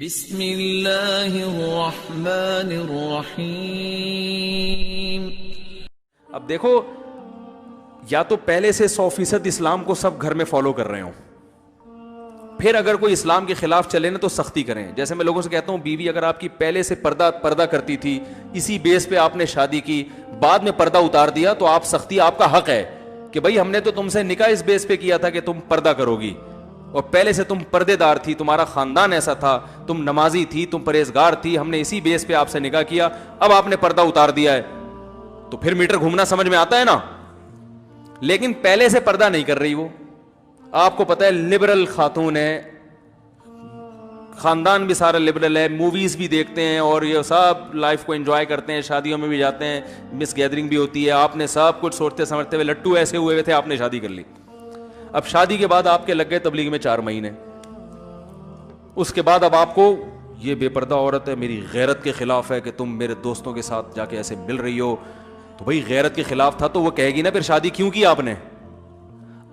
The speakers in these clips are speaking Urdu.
بسم اللہ الرحمن الرحیم۔ اب دیکھو، یا تو پہلے سے 100% اسلام کو سب گھر میں فالو کر رہے ہوں، پھر اگر کوئی اسلام کے خلاف چلے نا تو سختی کریں۔ جیسے میں لوگوں سے کہتا ہوں، بیوی اگر آپ کی پہلے سے پردہ کرتی تھی، اسی بیس پہ آپ نے شادی کی، بعد میں پردہ اتار دیا، تو آپ سختی، آپ کا حق ہے کہ بھائی ہم نے تو تم سے نکاح اس بیس پہ کیا تھا کہ تم پردہ کرو گی، اور پہلے سے تم پردے دار تھی، تمہارا خاندان ایسا تھا، تم نمازی تھی، تم پرہیزگار تھی، ہم نے اسی بیس پہ آپ سے نکاح کیا، اب آپ نے پردہ اتار دیا ہے تو پھر میٹر گھومنا سمجھ میں آتا ہے نا۔ لیکن پہلے سے پردہ نہیں کر رہی، وہ آپ کو پتہ ہے لبرل خاتون ہے، خاندان بھی سارا لبرل ہے، موویز بھی دیکھتے ہیں اور یہ سب لائف کو انجوائے کرتے ہیں، شادیوں میں بھی جاتے ہیں، مس گیدرنگ بھی ہوتی ہے، آپ نے سب کچھ سوچتے سمجھتے ہوئے لٹو ایسے ہوئے تھے، آپ نے شادی کر لی۔ اب شادی کے بعد آپ کے لگ گئے تبلیغ میں 4 مہینے، اس کے بعد اب آپ کو یہ بے پردہ عورت ہے، میری غیرت کے خلاف ہے کہ تم میرے دوستوں کے ساتھ جا کے ایسے مل رہی ہو، تو بھائی غیرت کے خلاف تھا تو وہ کہے گی نا پھر شادی کیوں کی آپ نے۔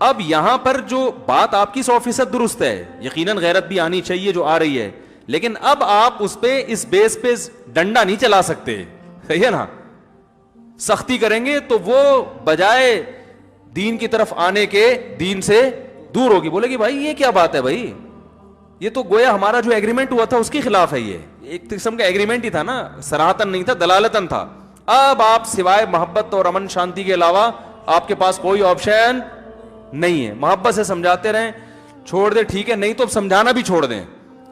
اب یہاں پر جو بات آپ کی 100% درست ہے، یقیناً غیرت بھی آنی چاہیے جو آ رہی ہے، لیکن اب آپ اس پہ اس بیس پہ ڈنڈا نہیں چلا سکتے، صحیح ہے نا۔ سختی کریں گے تو وہ بجائے دین کی طرف آنے کے دین سے دور ہوگی، بولے گی بھائی یہ کیا بات ہے، بھائی یہ تو گویا ہمارا جو ایگریمنٹ ہوا تھا اس کے خلاف ہے، یہ ایک قسم کا ایگریمنٹ ہی تھا نا، صراحتاً نہیں تھا، دلالتاً تھا۔ اب آپ سوائے محبت اور امن شانتی کے علاوہ آپ کے پاس کوئی آپشن نہیں ہے۔ محبت سے سمجھاتے رہیں، چھوڑ دیں ٹھیک ہے، نہیں تو سمجھانا بھی چھوڑ دیں۔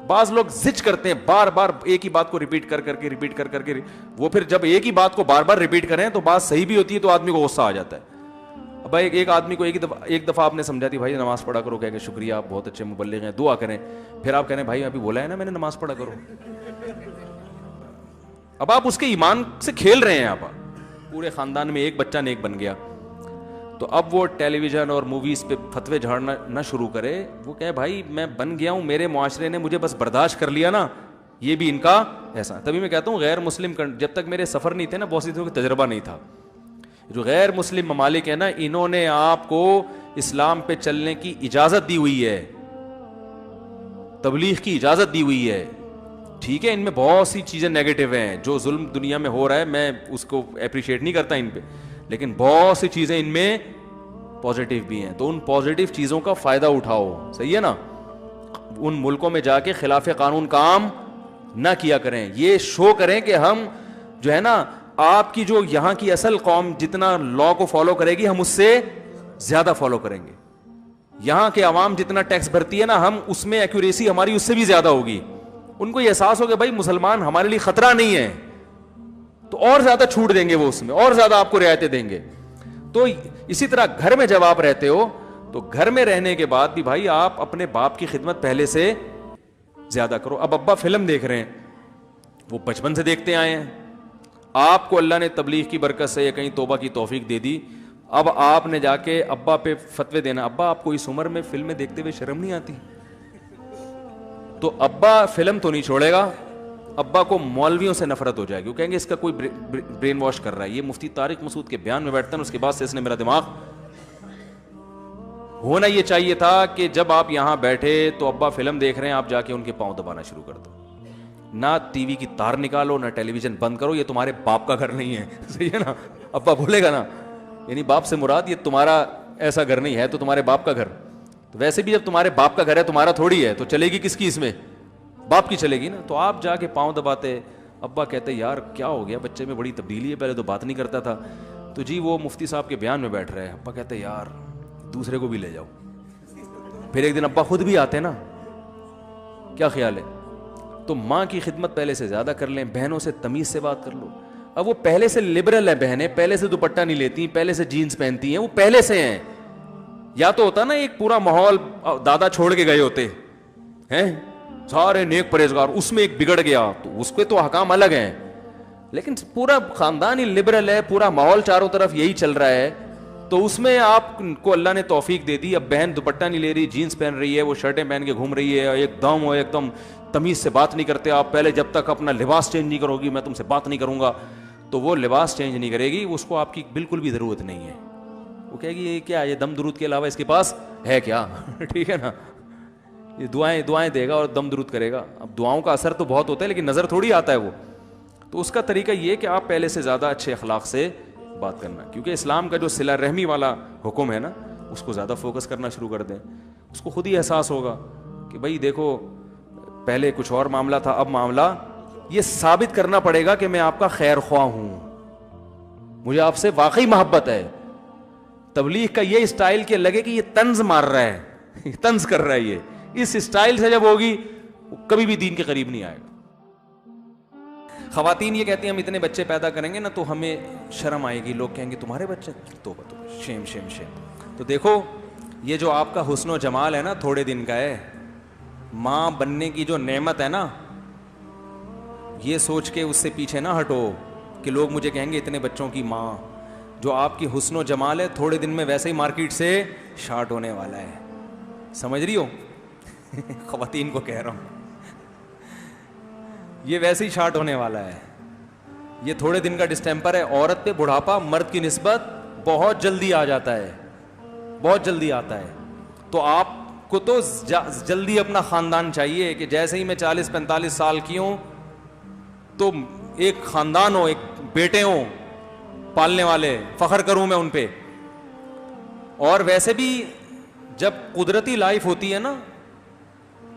بعض لوگ زج کرتے ہیں، بار بار ایک ہی بات کو ریپیٹ کر کے وہ پھر جب ایک ہی بات کو بار بار ریپیٹ کریں تو بات صحیح بھی ہوتی ہے تو آدمی کو غصہ آ جاتا ہے۔ بھائی ایک آدمی کو ایک دفعہ آپ نے سمجھا دی، بھائی نماز پڑھا کرو، کہہ کہ شکریہ آپ بہت اچھے مبلغ ہیں، دعا کریں، پھر آپ کہہ رہے ہیں بھائی ابھی بولا ہے نا میں نے نماز پڑھا کرو۔ اب آپ اس کے ایمان سے کھیل رہے ہیں، آپ پورے خاندان میں ایک بچہ نیک بن گیا، تو اب وہ ٹیلی ویژن اور موویز پہ فتوے جھاڑنا نہ شروع کرے، وہ کہے بھائی میں بن گیا ہوں، میرے معاشرے نے مجھے بس برداشت کر لیا نا، یہ بھی ان کا ایسا۔ تبھی میں کہتا ہوں غیر مسلم جب تک میرے سفر نہیں تھے نا، بہت سی چیزوں کا تجربہ نہیں تھا۔ جو غیر مسلم ممالک ہیں نا، انہوں نے آپ کو اسلام پہ چلنے کی اجازت دی ہوئی ہے، تبلیغ کی اجازت دی ہوئی ہے، ٹھیک ہے۔ ان میں بہت سی چیزیں نیگیٹو ہیں، جو ظلم دنیا میں ہو رہا ہے میں اس کو اپریشیٹ نہیں کرتا ان پہ، لیکن بہت سی چیزیں ان میں پازیٹیو بھی ہیں، تو ان پازیٹیو چیزوں کا فائدہ اٹھاؤ، صحیح ہے نا۔ ان ملکوں میں جا کے خلاف قانون کام نہ کیا کریں، یہ شو کریں کہ ہم جو ہے نا، آپ کی جو یہاں کی اصل قوم جتنا لا کو فالو کرے گی ہم اس سے زیادہ فالو کریں گے، یہاں کے عوام جتنا ٹیکس بھرتی ہے نا، ہم اس میں ایکوریسی ہماری اس سے بھی زیادہ ہوگی۔ ان کو یہ احساس ہو کہ بھائی مسلمان ہمارے لیے خطرہ نہیں ہے، تو اور زیادہ چھوٹ دیں گے، وہ اس میں اور زیادہ آپ کو رعایتیں دیں گے۔ تو اسی طرح گھر میں جب آپ رہتے ہو تو گھر میں رہنے کے بعد بھی بھائی آپ اپنے باپ کی خدمت پہلے سے زیادہ کرو۔ اب ابا فلم دیکھ رہے ہیں، وہ بچپن سے دیکھتے آئے ہیں، آپ کو اللہ نے تبلیغ کی برکت سے یا کہیں توبہ کی توفیق دے دی، اب آپ نے جا کے ابا پہ فتوے دینا، ابا آپ کو اس عمر میں فلمیں دیکھتے ہوئے شرم نہیں آتی؟ تو ابا فلم تو نہیں چھوڑے گا، ابا کو مولویوں سے نفرت ہو جائے گی، وہ کہیں گے اس کا کوئی برین واش کر رہا ہے۔ یہ مفتی طارق مسعود کے بیان میں بیٹھتا ہے، اس کے بعد سے اس نے میرا دماغ، ہونا یہ چاہیے تھا کہ جب آپ یہاں بیٹھے تو ابا فلم دیکھ رہے ہیں، آپ جا کے ان کے پاؤں دبانا شروع کر دو، نہ ٹی وی کی تار نکالو، نہ ٹیلی ویژن بند کرو، یہ تمہارے باپ کا گھر نہیں ہے، صحیح ہے نا۔ ابا بولے گا نا، یعنی باپ سے مراد یہ تمہارا ایسا گھر نہیں ہے، تو تمہارے باپ کا گھر، تو ویسے بھی جب تمہارے باپ کا گھر ہے تمہارا تھوڑی ہے، تو چلے گی کس کی؟ اس میں باپ کی چلے گی نا۔ تو آپ جا کے پاؤں دباتے، ابا کہتے یار کیا ہو گیا بچے میں، بڑی تبدیلی ہے، پہلے تو بات نہیں کرتا تھا، تو جی وہ مفتی صاحب کے بیان میں بیٹھ رہے ہیں۔ ابا کہتے یار دوسرے کو بھی لے جاؤ۔ پھر ایک دن ابا خود بھی آتے نا، کیا خیال ہے؟ تو ماں کی خدمت پہلے سے زیادہ کر لیں، بہنوں سے تمیز سے بات کر لو۔ اب وہ پہلے سے لبرل ہیں بہنیں، پہلے سے دوپٹہ نہیں لیتی، پہلے سے جینز پہنتی ہیں، وہ پہلے سے ہیں۔ یا تو ہوتا نا ایک پورا ماحول دادا چھوڑ کے گئے ہوتے ہیں، سارے نیک پرہیزگار، اس میں ایک بگڑ گیا تو اس کے تو حکام الگ ہیں، لیکن پورا خاندان ہی لبرل ہے، پورا ماحول چاروں طرف یہی چل رہا ہے، تو اس میں آپ کو اللہ نے توفیق دے دی۔ اب بہن دوپٹہ نہیں لے رہی، جینز پہن رہی ہے، وہ شرٹیں پہن کے گھوم رہی ہے، ایک دم تمیز سے بات نہیں کرتے آپ، پہلے جب تک اپنا لباس چینج نہیں کرو گی میں تم سے بات نہیں کروں گا، تو وہ لباس چینج نہیں کرے گی، اس کو آپ کی بالکل بھی ضرورت نہیں ہے، وہ کہے گی یہ کیا، یہ دم درود کے علاوہ اس کے پاس ہے کیا؟ ٹھیک ہے نا۔ یہ دعائیں دے گا اور دم درود کرے گا. اب دعاؤں کا اثر تو بہت ہوتا ہے لیکن نظر تھوڑی آتا ہے وہ. تو اس کا طریقہ یہ کہ آپ پہلے سے زیادہ اچھے اخلاق سے بات کرنا, کیونکہ اسلام کا جو صلہ رحمی والا حکم ہے نا, اس کو زیادہ فوکس کرنا شروع کر دیں. اس کو خود ہی احساس ہوگا کہ بھائی دیکھو پہلے کچھ اور معاملہ تھا, اب معاملہ یہ ثابت کرنا پڑے گا کہ میں آپ کا خیر خواہ ہوں, مجھے آپ سے واقعی محبت ہے. تبلیغ کا یہ اسٹائل کہ لگے کہ یہ طنز مار رہا ہے, طنز کر رہا ہے, یہ اس اسٹائل سے جب ہوگی وہ کبھی بھی دین کے قریب نہیں آئے گا. خواتین یہ کہتی ہیں ہم اتنے بچے پیدا کریں گے نا تو ہمیں شرم آئے گی, لوگ کہیں گے تمہارے بچے, توبہ توبہ, شیم شیم شیم. تو دیکھو یہ جو آپ کا حسن و جمال ہے نا تھوڑے دن کا ہے, ماں بننے کی جو نعمت ہے نا, یہ سوچ کے اس سے پیچھے نہ ہٹو کہ لوگ مجھے کہیں گے اتنے بچوں کی ماں. جو آپ کی حسن و جمال ہے تھوڑے دن میں ویسے ہی مارکیٹ سے شارٹ ہونے والا ہے, سمجھ رہی ہو؟ خواتین کو کہہ رہا ہوں یہ ویسے ہی شارٹ ہونے والا ہے, یہ تھوڑے دن کا ڈسٹیمپر ہے. عورت پہ بڑھاپا مرد کی نسبت بہت جلدی آ جاتا ہے, بہت جلدی آتا ہے. تو آپ کو تو جلدی اپنا خاندان چاہیے کہ جیسے ہی میں 40-45 سال کی ہوں تو ایک خاندان ہو, ایک بیٹے ہوں پالنے والے, فخر کروں میں ان پہ. اور ویسے بھی جب قدرتی لائف ہوتی ہے نا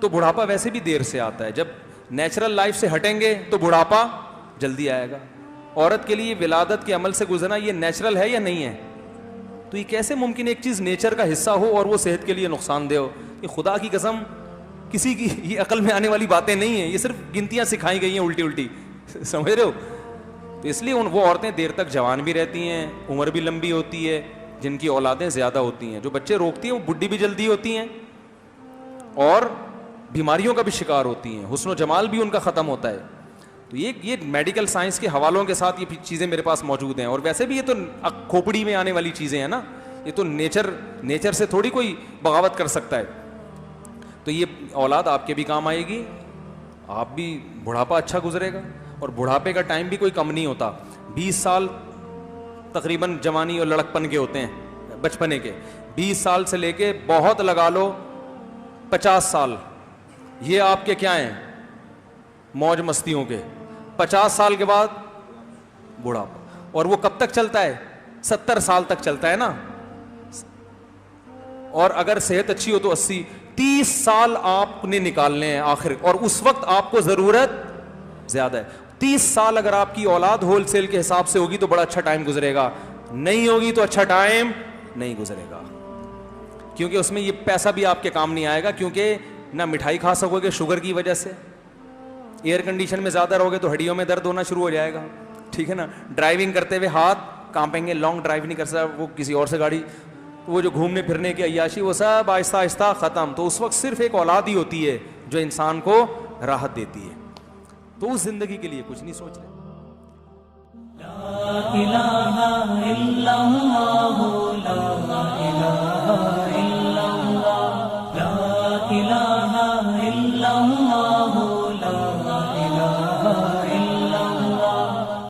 تو بڑھاپا ویسے بھی دیر سے آتا ہے. جب نیچرل لائف سے ہٹیں گے تو بڑھاپا جلدی آئے گا. عورت کے لیے ولادت کے عمل سے گزرنا یہ نیچرل ہے یا نہیں ہے؟ تو یہ کیسے ممکن ایک چیز نیچر کا حصہ ہو اور وہ صحت کے لیے نقصان دہ ہو؟ یہ خدا کی قسم کسی کی یہ عقل میں آنے والی باتیں نہیں ہیں, یہ صرف گنتیاں سکھائی گئی ہیں الٹی الٹی, سمجھ رہے ہو؟ تو اس لیے وہ عورتیں دیر تک جوان بھی رہتی ہیں, عمر بھی لمبی ہوتی ہے, جن کی اولادیں زیادہ ہوتی ہیں. جو بچے روکتی ہیں وہ بڈھی بھی جلدی ہوتی ہیں اور بیماریوں کا بھی شکار ہوتی ہیں, حسن و جمال بھی ان کا ختم ہوتا ہے. تو یہ میڈیکل سائنس کے حوالوں کے ساتھ یہ چیزیں میرے پاس موجود ہیں. اور ویسے بھی یہ تو کھوپڑی میں آنے والی چیزیں ہیں نا, یہ تو نیچر سے تھوڑی کوئی بغاوت کر سکتا ہے. تو یہ اولاد آپ کے بھی کام آئے گی, آپ بھی بڑھاپا اچھا گزرے گا. اور بڑھاپے کا ٹائم بھی کوئی کم نہیں ہوتا. 20 سال تقریباً جوانی اور لڑکپن کے ہوتے ہیں, بچپنے کے. 20 سال سے لے کے بہت لگا لو 50 سال, یہ آپ کے کیا ہیں, موج مستیوں کے. 50 سال کے بعد بڑھاپا, اور وہ کب تک چلتا ہے؟ 70 سال تک چلتا ہے نا. اور اگر صحت اچھی ہو تو 80. 30 سال آپ نے نکالنے ہیں آخر, اور اس وقت آپ کو ضرورت زیادہ ہے. 30 سال اگر آپ کی اولاد ہول سیل کے حساب سے ہوگی تو بڑا اچھا ٹائم گزرے گا, نہیں ہوگی تو اچھا ٹائم نہیں گزرے گا, کیونکہ اس میں یہ پیسہ بھی آپ کے کام نہیں آئے گا. کیونکہ نہ مٹھائی کھا سکو گے شوگر کی وجہ سے, ایئر کنڈیشن میں زیادہ رہو گے تو ہڈیوں میں درد ہونا شروع ہو جائے گا, ٹھیک ہے نا. ڈرائیونگ کرتے ہوئے ہاتھ کانپیں گے, لانگ ڈرائیو نہیں کر سکتا, وہ کسی اور سے گاڑی, وہ جو گھومنے پھرنے کی عیاشی وہ سب آہستہ آہستہ ختم. تو اس وقت صرف ایک اولاد ہی ہوتی ہے جو انسان کو راحت دیتی ہے. تو اس زندگی کے لیے کچھ نہیں سوچ رہے. لا الہ الا اللہ